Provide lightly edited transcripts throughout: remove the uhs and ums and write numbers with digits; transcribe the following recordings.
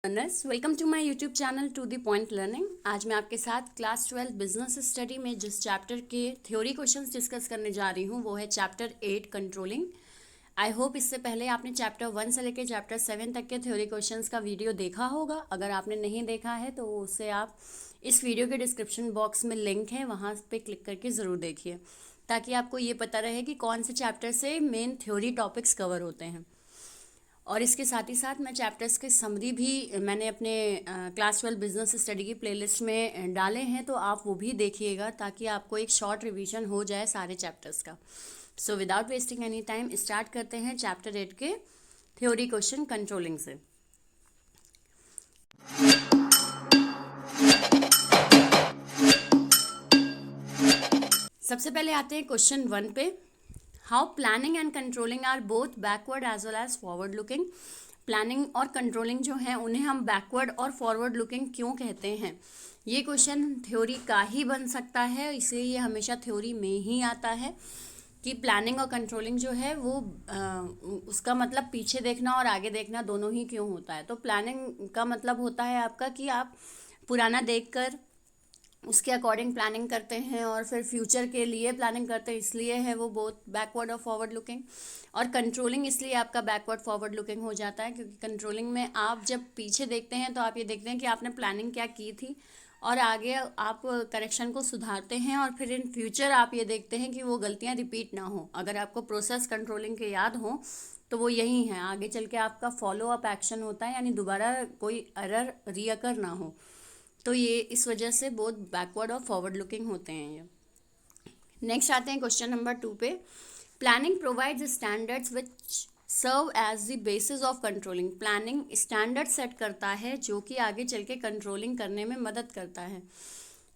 Learners, welcome to my YouTube channel to the point learning. आज मैं आपके साथ क्लास 12 बिजनेस स्टडी में जिस चैप्टर के थ्योरी क्वेश्चंस डिस्कस करने जा रही हूँ वो है चैप्टर 8 कंट्रोलिंग। आई होप इससे पहले आपने चैप्टर 1 से लेकर चैप्टर 7 तक के थ्योरी क्वेश्चंस का वीडियो देखा होगा। अगर आपने नहीं देखा है तो उससे आप इस वीडियो के डिस्क्रिप्शन बॉक्स में लिंक है, वहाँ पे क्लिक करके ज़रूर देखिए ताकि आपको ये पता रहे कि कौन से चैप्टर से मेन थ्योरी टॉपिक्स कवर होते हैं। और इसके साथ ही साथ मैं चैप्टर्स के समरी भी मैंने अपने क्लास 12 बिजनेस स्टडी की प्लेलिस्ट में डाले हैं, तो आप वो भी देखिएगा ताकि आपको एक शॉर्ट रिवीजन हो जाए सारे चैप्टर्स का। So without wasting any time start करते हैं चैप्टर 8 के थ्योरी क्वेश्चन कंट्रोलिंग से। सबसे पहले आते हैं क्वेश्चन 1 पे। How planning and controlling are both backward as well as forward looking. Planning और कंट्रोलिंग जो है उन्हें हम बैकवर्ड और फॉरवर्ड लुकिंग क्यों कहते हैं। ये क्वेश्चन थ्योरी का ही बन सकता है, इसलिए ये हमेशा थ्योरी में ही आता है कि प्लानिंग और कंट्रोलिंग जो है वो उसका मतलब पीछे देखना और आगे देखना दोनों ही क्यों होता है। तो प्लानिंग का मतलब होता है आपका कि आप पुराना देखकर उसके अकॉर्डिंग प्लानिंग करते हैं और फिर फ्यूचर के लिए प्लानिंग करते हैं, इसलिए है वो बोथ बैकवर्ड और फॉरवर्ड लुकिंग। और कंट्रोलिंग इसलिए आपका बैकवर्ड फॉरवर्ड लुकिंग हो जाता है क्योंकि कंट्रोलिंग में आप जब पीछे देखते हैं तो आप ये देखते हैं कि आपने प्लानिंग क्या की थी और आगे आप करेक्शन को सुधारते हैं और फिर इन फ्यूचर आप ये देखते हैं कि वो गलतियाँ रिपीट ना हो। अगर आपको प्रोसेस कंट्रोलिंग के याद हो तो वो यही है, आगे चल के आपका फॉलो अप एक्शन होता है, यानी दोबारा कोई एरर रीअकर ना हो। तो ये इस वजह से बोथ बैकवर्ड और फॉरवर्ड लुकिंग होते हैं ये। नेक्स्ट आते हैं क्वेश्चन नंबर 2 पे। Planning provides standards which serve as the basis of controlling. Planning standard set करता है जो कि आगे चल के कंट्रोलिंग करने में मदद करता है।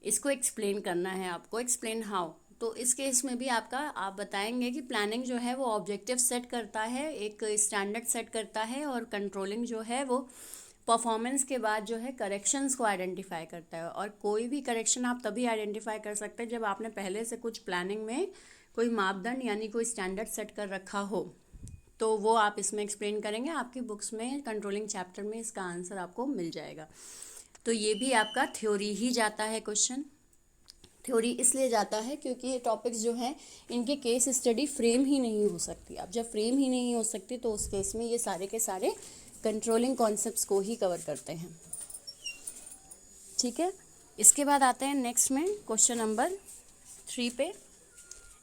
इसको एक्सप्लेन करना है आपको, एक्सप्लेन हाउ। तो इस केस में भी आप बताएंगे कि प्लानिंग जो है वो ऑब्जेक्टिव सेट करता है, एक स्टैंडर्ड सेट करता है, और कंट्रोलिंग जो है वो परफॉर्मेंस के बाद जो है करेक्शंस को आइडेंटिफाई करता है। और कोई भी करेक्शन आप तभी आइडेंटिफाई कर सकते हैं जब आपने पहले से कुछ प्लानिंग में कोई मापदंड यानी कोई स्टैंडर्ड सेट कर रखा हो, तो वो आप इसमें एक्सप्लेन करेंगे। आपकी बुक्स में कंट्रोलिंग चैप्टर में इसका आंसर आपको मिल जाएगा। तो ये भी आपका थ्योरी ही जाता है क्वेश्चन। थ्योरी इसलिए जाता है क्योंकि ये टॉपिक्स जो हैं इनके केस स्टडी फ्रेम ही नहीं हो सकती। अब जब फ्रेम ही नहीं हो सकती तो उस केस में ये सारे के सारे कंट्रोलिंग कॉन्सेप्ट्स को ही कवर करते हैं। ठीक है, इसके बाद आते हैं नेक्स्ट में क्वेश्चन नंबर 3 पे।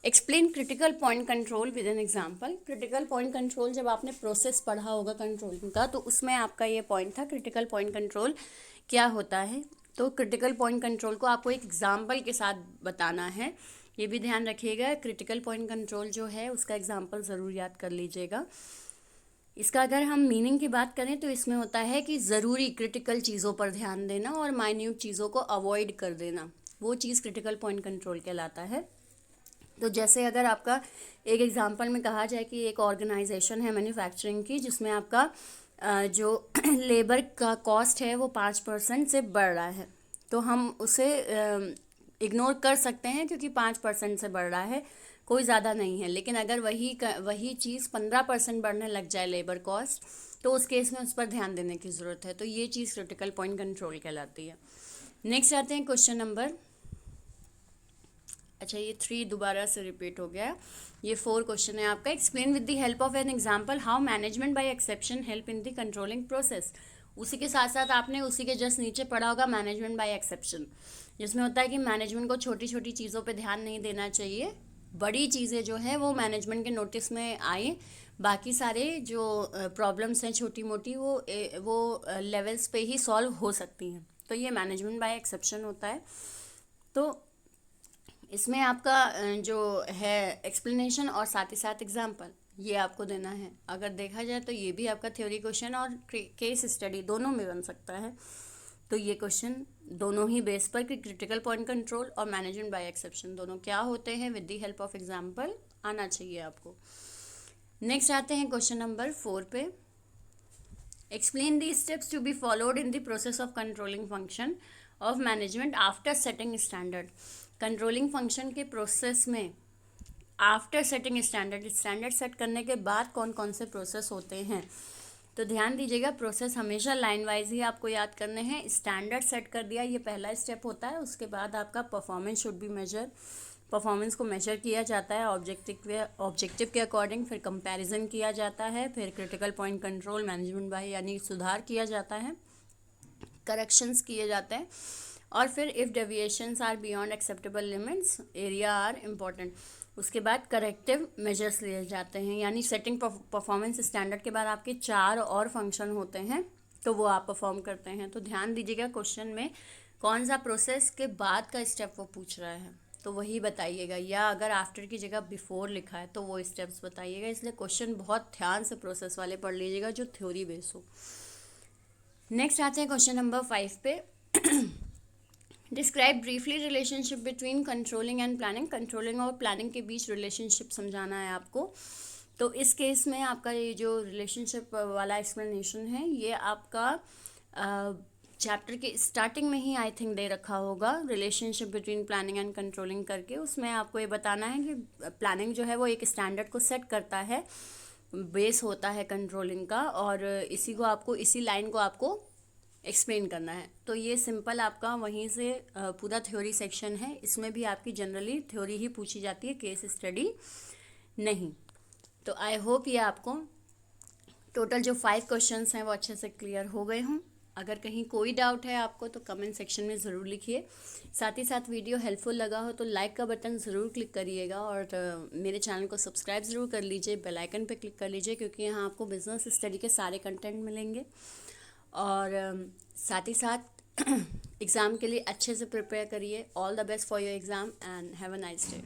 Explain critical point control with an example. Critical point control जब आपने प्रोसेस पढ़ा होगा कंट्रोलिंग का तो उसमें आपका ये पॉइंट था क्रिटिकल पॉइंट कंट्रोल क्या होता है। तो क्रिटिकल पॉइंट कंट्रोल को आपको एक एग्जाम्पल के साथ बताना है, ये भी ध्यान रखिएगा। क्रिटिकल पॉइंट कंट्रोल जो है उसका एग्जाम्पल ज़रूर याद कर लीजिएगा। इसका अगर हम मीनिंग की बात करें तो इसमें होता है कि ज़रूरी क्रिटिकल चीज़ों पर ध्यान देना और माइन्यूट चीज़ों को अवॉइड कर देना, वो चीज़ क्रिटिकल पॉइंट कंट्रोल कहलाता है। तो जैसे अगर आपका एक एग्जांपल में कहा जाए कि एक ऑर्गेनाइजेशन है मैन्युफैक्चरिंग की जिसमें आपका जो लेबर का कॉस्ट है वो 5% से बढ़ रहा है, तो हम उसे इग्नोर कर सकते हैं क्योंकि 5% से बढ़ रहा है, कोई ज़्यादा नहीं है। लेकिन अगर वही चीज़ 15% बढ़ने लग जाए लेबर कॉस्ट, तो उस केस में उस पर ध्यान देने की ज़रूरत है। तो ये चीज़ क्रिटिकल पॉइंट कंट्रोल कहलाती है। नेक्स्ट आते हैं क्वेश्चन नंबर, अच्छा ये 3 दोबारा से रिपीट हो गया, ये 4 क्वेश्चन है आपका। Explain with the help of an example how management by exception help in the controlling process. उसी के साथ साथ आपने उसी के जस्ट नीचे पढ़ा होगा मैनेजमेंट बाय एक्सेप्शन, जिसमें होता है कि मैनेजमेंट को छोटी छोटी चीज़ों पे ध्यान नहीं देना चाहिए, बड़ी चीज़ें जो है वो मैनेजमेंट के नोटिस में आए, बाकी सारे जो प्रॉब्लम्स हैं छोटी मोटी वो लेवल्स पे ही सॉल्व हो सकती हैं। तो ये मैनेजमेंट बाय एक्सेप्शन होता है। तो इसमें आपका जो है एक्सप्लेनेशन और साथ ही साथ एग्जाम्पल ये आपको देना है। अगर देखा जाए तो ये भी आपका थ्योरी क्वेश्चन और केस स्टडी दोनों में बन सकता है। तो ये क्वेश्चन दोनों ही बेस पर कि क्रिटिकल पॉइंट कंट्रोल और मैनेजमेंट बाय एक्सेप्शन दोनों क्या होते हैं with the help of example आना चाहिए आपको। नेक्स्ट आते हैं क्वेश्चन नंबर 4 पे। Explain the steps to be followed in the process of controlling function of management after setting standard. Controlling function के प्रोसेस में आफ्टर सेटिंग स्टैंडर्ड सेट करने के बाद कौन कौन से प्रोसेस होते हैं, तो ध्यान दीजिएगा, प्रोसेस हमेशा लाइन वाइज ही आपको याद करने हैं। स्टैंडर्ड सेट कर दिया, ये पहला स्टेप होता है। उसके बाद आपका performance should be measure, performance को मेजर किया जाता है ऑब्जेक्टिव के अकॉर्डिंग, फिर कंपैरिजन किया जाता है, फिर critical point control management by यानी सुधार किया जाता है, करेक्शंस किए जाते हैं, और फिर if deviations are beyond acceptable limits area are important. उसके बाद करेक्टिव मेजर्स लिए जाते हैं, यानी सेटिंग परफॉर्मेंस स्टैंडर्ड के बाद आपके 4 और फंक्शन होते हैं, तो वो आप परफॉर्म करते हैं। तो ध्यान दीजिएगा, क्वेश्चन में कौन सा प्रोसेस के बाद का स्टेप वो पूछ रहा है तो वही बताइएगा, या अगर आफ्टर की जगह बिफोर लिखा है तो वो स्टेप्स बताइएगा। इसलिए क्वेश्चन बहुत ध्यान से प्रोसेस वाले पढ़ लीजिएगा जो थ्योरी बेस हो। नेक्स्ट आते हैं क्वेश्चन नंबर 5 पे। Describe briefly relationship between controlling and planning. Controlling और प्लानिंग के बीच रिलेशनशिप समझाना है आपको। तो इस केस में आपका ये जो रिलेशनशिप वाला एक्सप्लेनेशन है, ये आपका चैप्टर के स्टार्टिंग में ही आई थिंक दे रखा होगा, relationship between planning and controlling करके। उसमें आपको ये बताना है कि प्लानिंग जो है वो एक स्टैंडर्ड को सेट करता है, बेस होता है कंट्रोलिंग का, और इसी लाइन को आपको एक्सप्लेन करना है। तो ये सिंपल आपका वहीं से पूरा थ्योरी सेक्शन है। इसमें भी आपकी जनरली थ्योरी ही पूछी जाती है, केस स्टडी नहीं। तो आई होप ये आपको टोटल जो 5 क्वेश्चंस हैं वो अच्छे से क्लियर हो गए हों। अगर कहीं कोई डाउट है आपको तो कमेंट सेक्शन में ज़रूर लिखिए। साथ ही साथ वीडियो हेल्पफुल लगा हो तो लाइक का बटन ज़रूर क्लिक करिएगा, और मेरे चैनल को सब्सक्राइब ज़रूर कर लीजिए, बेल आइकन पे क्लिक कर लीजिए, क्योंकि यहाँ आपको बिजनेस स्टडी के सारे कंटेंट मिलेंगे। और साथ ही साथ एग्ज़ाम के लिए अच्छे से प्रिपेयर करिए। All the best for your exam and have a nice day.